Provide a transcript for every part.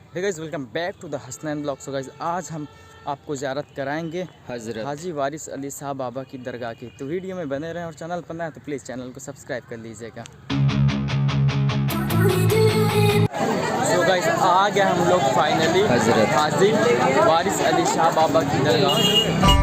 Hey guys, welcome back to the Hasnain blog. So guys, आज हम आपको ज़ियारत कराएंगे हज़रत हाजी वारिस अली साहब बाबा की दरगाह की। तो वीडियो में बने रहें और चैनल पर नए हैं तो प्लीज़ चैनल को सब्सक्राइब कर लीजिएगा। सो गाइस, आ गए हम लोग फाइनली हज़रत हाजी वारिस अली शाह बाबा की दरगाह।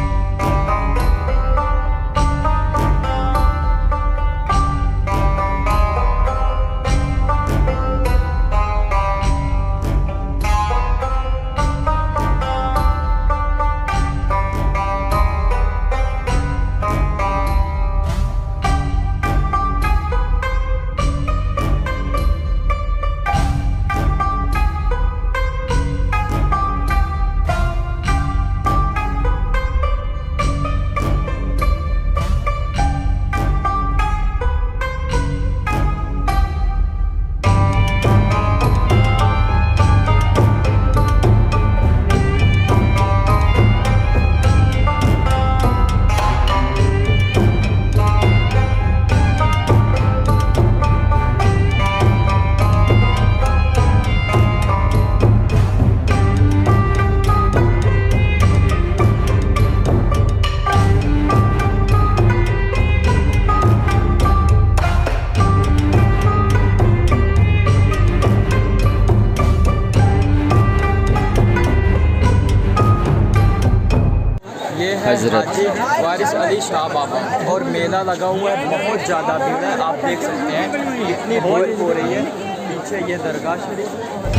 ये है हाजी वारिस अली शाह बाबा और मेला लगा हुआ है। बहुत ज़्यादा भीड़ है, आप देख सकते हैं इतनी भीड़ हो रही है। पीछे ये दरगाह शरीफ।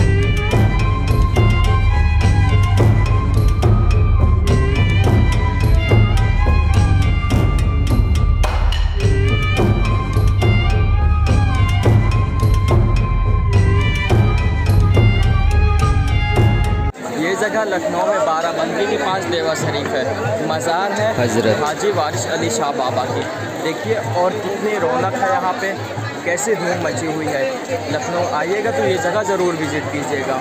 जगह लखनऊ में बाराबंकी के पास देवा शरीफ है। मज़ार है हज़रत हाजी वारिस अली शाह बाबा की। देखिए और कितनी रौनक है यहाँ पे, कैसे धूम मची हुई है। लखनऊ आइएगा तो ये जगह ज़रूर विज़िट कीजिएगा।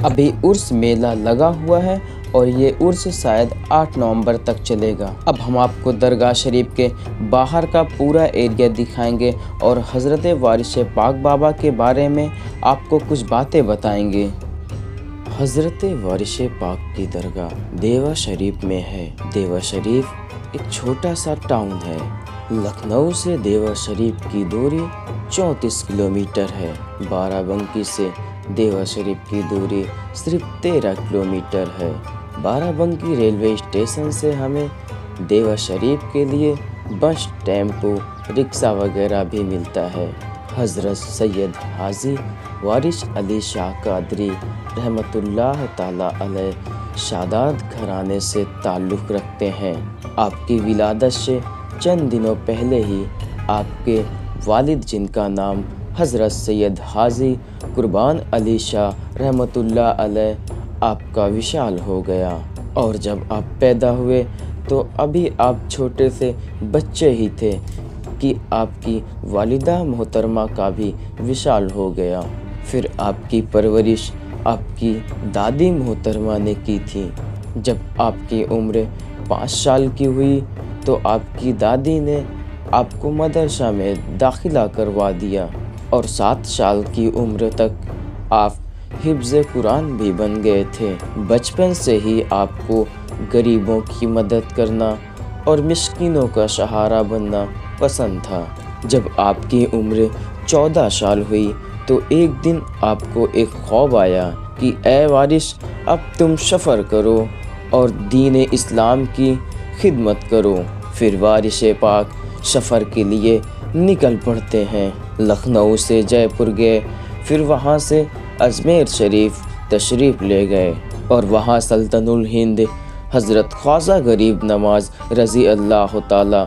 अभी उर्स मेला लगा हुआ है और ये उर्स शायद 8 नवंबर तक चलेगा। अब हम आपको दरगाह शरीफ के बाहर का पूरा एरिया दिखाएंगे और हज़रत वारिस पाक बाबा के बारे में आपको कुछ बातें बताएंगे। हज़रत वारिस पाक की दरगाह देवा शरीफ में है। देवा शरीफ एक छोटा सा टाउन है। लखनऊ से देवा शरीफ की दूरी 34 किलोमीटर है। बाराबंकी से देवा शरीफ की दूरी सिर्फ 13 किलोमीटर है। बाराबंकी रेलवे स्टेशन से हमें देवा शरीफ के लिए बस, टेम्पो, रिक्शा वगैरह भी मिलता है। हज़रत सैयद हाजी वारिस अली शाह कादरी रहमतुल्लाह ताला अलैह शादात घराने से ताल्लुक़ रखते हैं। आपकी विलादत से चंद दिनों पहले ही आपके वालिद, जिनका नाम हज़रत सैयद हाजी कुर्बान अली शाह रहमतुल्लाह अलैह, आपका विशाल हो गया। और जब आप पैदा हुए तो अभी आप छोटे से बच्चे ही थे कि आपकी वालिदा मोहतरमा का भी विशाल हो गया। फिर आपकी परवरिश आपकी दादी मोहतरमा ने की थी। जब आपकी उम्र 5 साल की हुई तो आपकी दादी ने आपको मदरसा में दाखिला करवा दिया और 7 साल की उम्र तक आप हिफ्ज़ कुरान भी बन गए थे। बचपन से ही आपको गरीबों की मदद करना और मिस्कीनों का सहारा बनना पसंद था। जब आपकी उम्र 14 साल हुई तो एक दिन आपको एक ख्वाब आया कि ए वारिस, अब तुम सफ़र करो और दीन इस्लाम की खिदमत करो। फिर वारिस पाक सफ़र के लिए निकल पड़ते हैं। लखनऊ से जयपुर गए, फिर वहाँ से अजमेर शरीफ तशरीफ़ ले गए और वहाँ सल्तनुल हिंद हज़रत ख्वाजा गरीब नवाज रज़ी अल्लाह ताला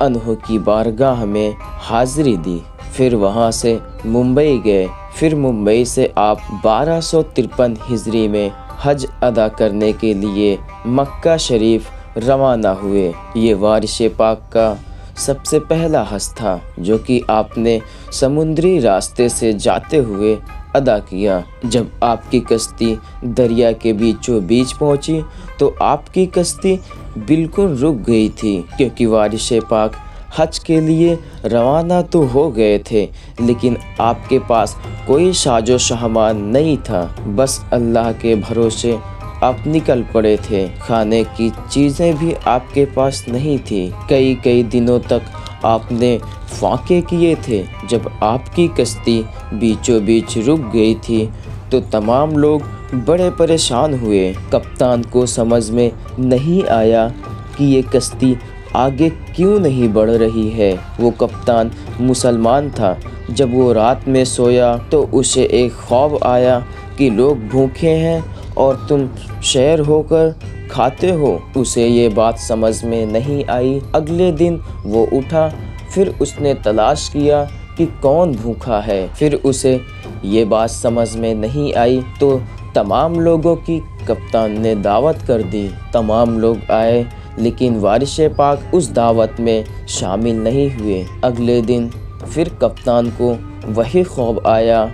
अन्हु की बारगाह में हाज़िरी दी। फिर वहाँ से मुंबई गए। फिर मुंबई से आप 1253 हिजरी में हज अदा करने के लिए मक्का शरीफ रवाना हुए। ये वारिश पाक का सबसे पहला हज था जो कि आपने समुद्री रास्ते से जाते हुए अदा किया। जब आपकी कश्ती दरिया के बीचों बीच पहुंची तो आपकी कश्ती बिल्कुल रुक गई थी, क्योंकि वारिश पाक हज के लिए रवाना तो हो गए थे, लेकिन आपके पास कोई साजो सामान नहीं था। बस अल्लाह के भरोसे आप निकल पड़े थे। खाने की चीज़ें भी आपके पास नहीं थी। कई दिनों तक आपने फाके किए थे। जब आपकी कश्ती बीचों बीच रुक गई थी तो तमाम लोग बड़े परेशान हुए। कप्तान को समझ में नहीं आया कि ये कश्ती आगे क्यों नहीं बढ़ रही है। वो कप्तान मुसलमान था। जब वो रात में सोया तो उसे एक ख्वाब आया कि लोग भूखे हैं और तुम शेर होकर खाते हो। उसे ये बात समझ में नहीं आई। अगले दिन वो उठा, फिर उसने तलाश किया कि कौन भूखा है। फिर उसे ये बात समझ में नहीं आई तो तमाम लोगों की कप्तान ने दावत कर दी। तमाम लोग आए, लेकिन वारिश पाक उस दावत में शामिल नहीं हुए। अगले दिन फिर कप्तान को वही ख्वाब आया।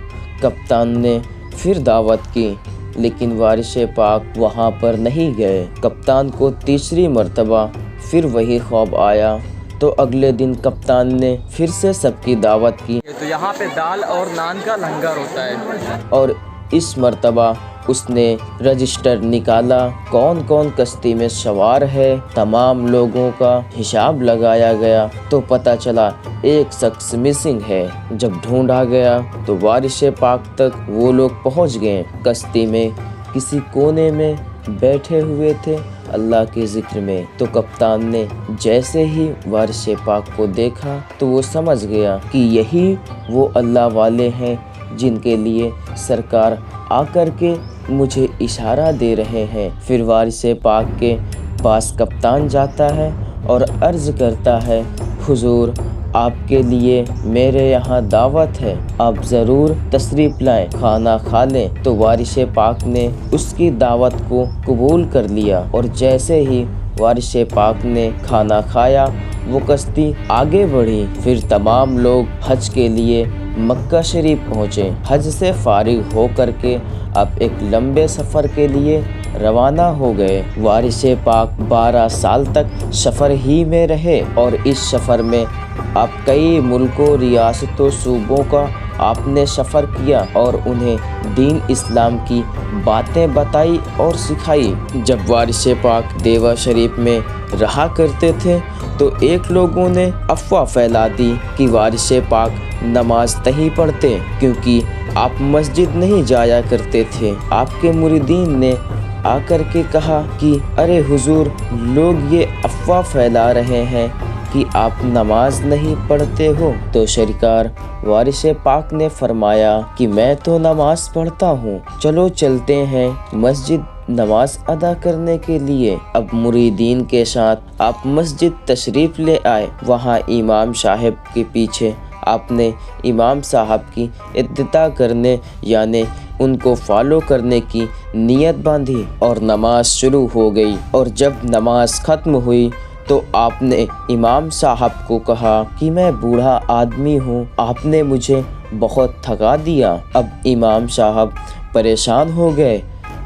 कप्तान ने फिर दावत की, लेकिन वारिश पाक वहाँ पर नहीं गए। कप्तान को तीसरी मर्तबा फिर वही ख्वाब आया तो अगले दिन कप्तान ने फिर से सबकी दावत की। तो यहाँ पे दाल और नान का लंगर होता है। और इस मर्तबा उसने रजिस्टर निकाला, कौन कौन कश्ती में सवार है। तमाम लोगों का हिसाब लगाया गया तो पता चला एक शख्स मिसिंग है। जब ढूंढा गया तो वारिश पाक तक वो लोग पहुंच गए। कश्ती में किसी कोने में बैठे हुए थे अल्लाह के जिक्र में। तो कप्तान ने जैसे ही वारिश पाक को देखा तो वो समझ गया कि यही वो अल्लाह वाले हैं जिनके लिए सरकार आकर के मुझे इशारा दे रहे हैं। फिर वारिश पाक के पास कप्तान जाता है और अर्ज़ करता है, हुजूर आपके लिए मेरे यहाँ दावत है, आप ज़रूर तशरीफ़ लाएं, खाना खा लें। तो वारिश पाक ने उसकी दावत को कबूल कर लिया और जैसे ही वारिश पाक ने खाना खाया वो कश्ती आगे बढ़ी। फिर तमाम लोग हज के लिए मक्का शरीफ पहुँचे। हज से फारिग हो करके अब एक लंबे सफ़र के लिए रवाना हो गए। वारिश पाक 12 साल तक सफ़र ही में रहे और इस सफ़र में अब कई मुल्कों, रियासतों, सूबों का आपने सफ़र किया और उन्हें दीन इस्लाम की बातें बताई और सिखाई। जब वारिश पाक देवा शरीफ में रहा करते थे तो एक लोगों ने अफवाह फैला दी कि वारिश पाक नमाज नहीं पढ़ते, क्योंकि आप मस्जिद नहीं जाया करते थे। आपके मुरीदीन ने आकर के कहा कि अरे हुजूर, लोग ये अफवाह फैला रहे हैं कि आप नमाज नहीं पढ़ते हो। तो सरकार वारिश पाक ने फरमाया कि मैं तो नमाज पढ़ता हूँ, चलो चलते हैं मस्जिद नमाज अदा करने के लिए। अब मुरीदीन के साथ आप मस्जिद तशरीफ़ ले आए। वहाँ इमाम साहब के पीछे आपने इमाम साहब की इत्तिबा करने यानी उनको फॉलो करने की नीयत बांधी और नमाज शुरू हो गई। और जब नमाज ख़त्म हुई तो आपने इमाम साहब को कहा कि मैं बूढ़ा आदमी हूँ, आपने मुझे बहुत थका दिया। अब इमाम साहब परेशान हो गए,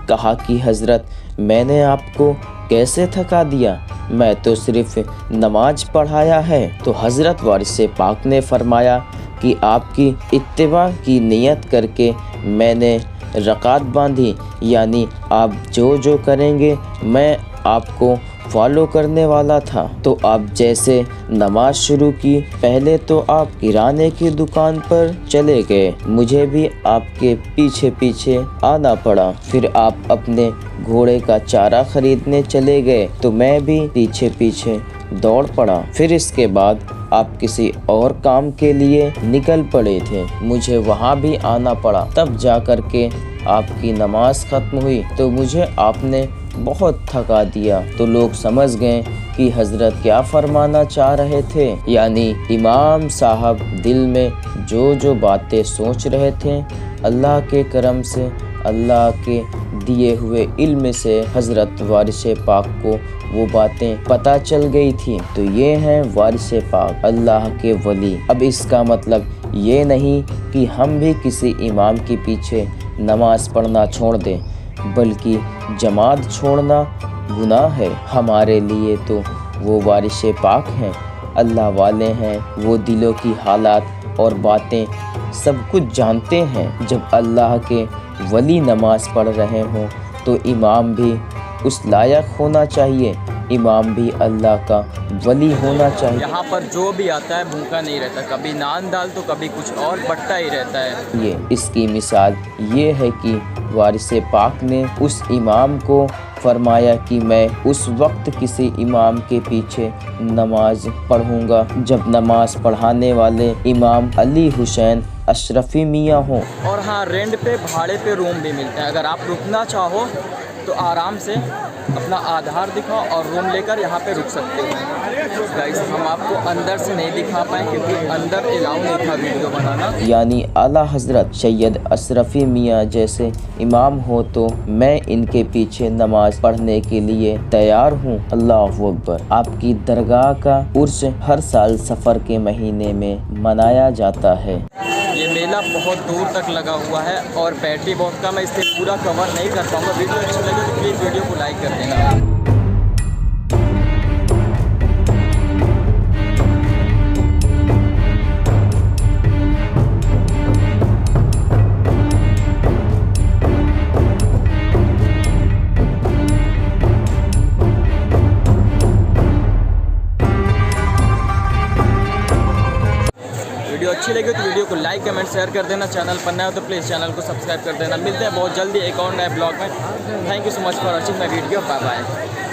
कहा कि हज़रत, मैंने आपको कैसे थका दिया, मैं तो सिर्फ नमाज पढ़ाया है। तो हज़रत वारिश पाक ने फरमाया कि आपकी इत्तिबा की नियत करके मैंने रकात बांधी, यानी आप जो जो करेंगे मैं आपको फॉलो करने वाला था। तो आप जैसे नमाज शुरू की, पहले तो आप किराने की दुकान पर चले गए, मुझे भी आपके पीछे पीछे आना पड़ा। फिर आप अपने घोड़े का चारा खरीदने चले गए तो मैं भी पीछे पीछे दौड़ पड़ा। फिर इसके बाद आप किसी और काम के लिए निकल पड़े थे, मुझे वहाँ भी आना पड़ा। तब जा कर के आपकी नमाज ख़त्म हुई तो मुझे आपने बहुत थका दिया। तो लोग समझ गए कि हजरत क्या फरमाना चाह रहे थे। यानी इमाम साहब दिल में जो बातें सोच रहे थे, अल्लाह के करम से, अल्लाह के दिए हुए इल्म से हजरत वारिस पाक को वो बातें पता चल गई थी। तो ये हैं वारिस पाक, अल्लाह के वली। अब इसका मतलब ये नहीं कि हम भी किसी इमाम के पीछे नमाज पढ़ना छोड़ दें, बल्कि जमात छोड़ना गुनाह है। हमारे लिए तो वो वारिस पाक हैं, अल्लाह वाले हैं, वो दिलों की हालात और बातें सब कुछ जानते हैं। जब अल्लाह के वली नमाज पढ़ रहे हों तो इमाम भी उस लायक होना चाहिए, इमाम भी अल्लाह का वली होना चाहिए। यहाँ पर जो भी आता है भूखा नहीं रहता, कभी नान दाल तो कभी कुछ और बट्टा ही रहता है। ये इसकी मिसाल ये है कि वारिस पाक ने उस इमाम को फरमाया कि मैं उस वक्त किसी इमाम के पीछे नमाज पढ़ूंगा जब नमाज पढ़ाने वाले इमाम अली हुसैन अशरफी मियाँ हों। और हाँ, रेंट पे भाड़े पे रूम भी मिलते हैं। अगर आप रुकना चाहो तो आराम से अपना आधार दिखाओ और रूम लेकर यहाँ पे रुक सकते हो। गाइस, हम आपको अंदर से नहीं दिखा पाए क्योंकि अंदर अलाउ नहीं था वीडियो बनाना। यानी आला हजरत सैयद अशरफी मियाँ जैसे इमाम हो तो मैं इनके पीछे नमाज पढ़ने के लिए तैयार हूँ। अल्लाहु अकबर। आपकी दरगाह का उर्स हर साल सफ़र के महीने में मनाया जाता है। ये मेला बहुत दूर तक लगा हुआ है और बैटरी बहुत कम है, इसलिए पूरा कवर नहीं कर पाऊँगा। वीडियो अच्छी लगी तो प्लीज़ वीडियो को लाइक कर देना। वीडियो अच्छी लगी तो वीडियो को लाइक कमेंट शेयर कर देना। चैनल पर नया हो तो प्लीज़ चैनल को सब्सक्राइब कर देना। मिलते हैं बहुत जल्दी एक और नए ब्लॉग में। Thank you so much for watching my video. Bye bye.